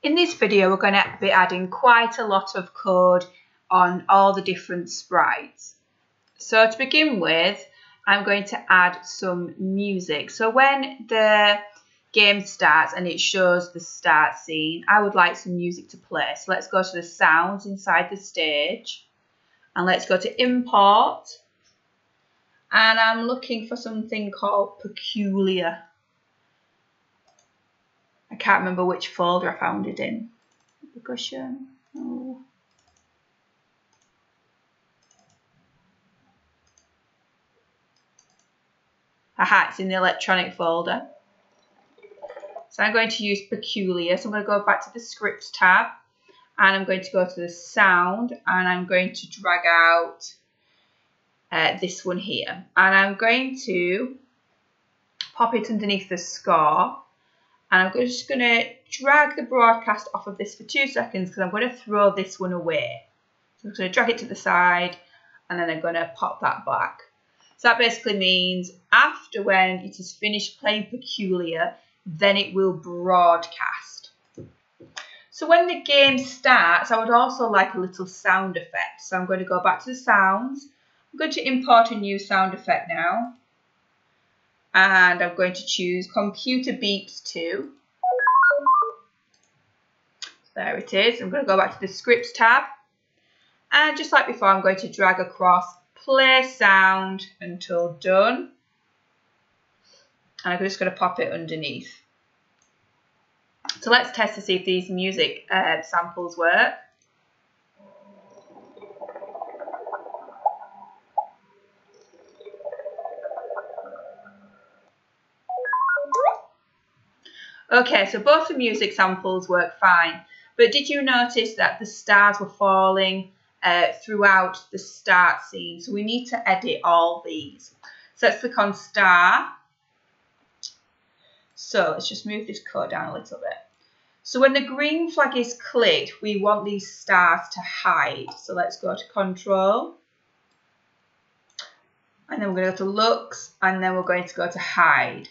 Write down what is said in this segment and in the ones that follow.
In this video, we're going to be adding quite a lot of code on all the different sprites. So to begin with, I'm going to add some music. So when the game starts and it shows the start scene, I would like some music to play. So let's go to the sounds inside the stage and let's go to import. And I'm looking for something called Peculiar. I can't remember which folder I found it in. Percussion. Oh. Aha, it's in the electronic folder. So I'm going to use Peculiar. So I'm going to go back to the Scripts tab and I'm going to go to the Sound and I'm going to drag out this one here. And I'm going to pop it underneath the score. And I'm just going to drag the broadcast off of this for 2 seconds because I'm going to throw this one away. So I'm going to drag it to the side and then I'm going to pop that back. So that basically means after when it is finished playing Peculiar, then it will broadcast. So when the game starts, I would also like a little sound effect. So I'm going to go back to the sounds. I'm going to import a new sound effect now. And I'm going to choose Computer Beeps 2. There it is. I'm going to go back to the Scripts tab. And just like before, I'm going to drag across Play Sound until done. And I'm just going to pop it underneath. So let's test to see if these music samples work. Okay, so both the music samples work fine, but did you notice that the stars were falling throughout the start scene? So we need to edit all these. So let's click on Star. So let's just move this code down a little bit. So when the green flag is clicked, we want these stars to hide. So let's go to Control. And then we're going to go to Looks, and then we're going to go to Hide.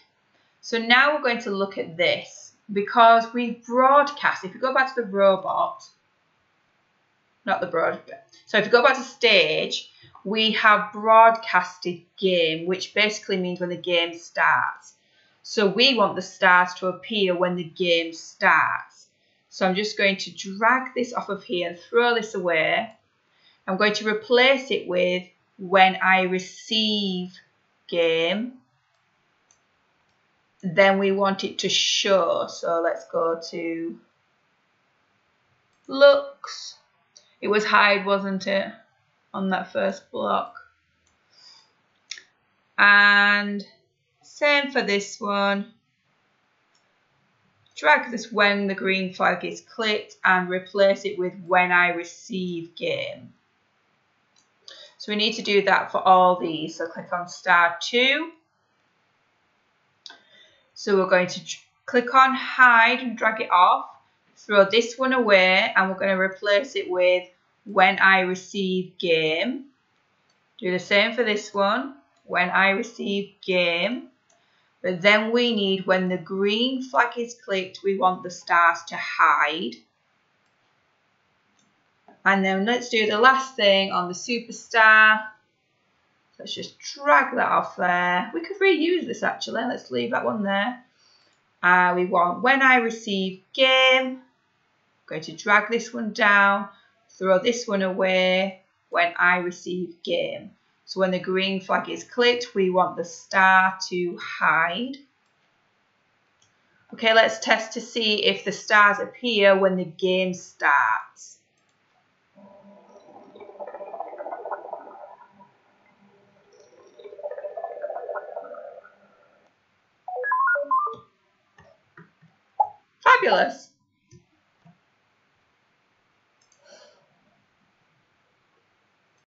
So now we're going to look at this because we broadcast. If you go back to the robot, not the broadcast. So if you go back to stage, we have broadcasted game, which basically means when the game starts. So we want the stars to appear when the game starts. So I'm just going to drag this off of here and throw this away. I'm going to replace it with when I receive game. Then we want it to show. So let's go to Looks. It was hide, wasn't it, on that first block? And same for this one. Drag this when the green flag is clicked and replace it with when I receive game. So we need to do that for all these. So click on Star 2. So we're going to click on Hide and drag it off, throw this one away, and we're going to replace it with when I receive game. Do the same for this one, when I receive game. But then we need when the green flag is clicked, we want the stars to hide. And then let's do the last thing on the superstar. Let's just drag that off there. We could reuse this actually. Let's leave that one there. We want when I receive game. I'm going to drag this one down, throw this one away, when I receive game. So when the green flag is clicked, we want the star to hide. Okay, let's test to see if the stars appear when the game starts. Fabulous.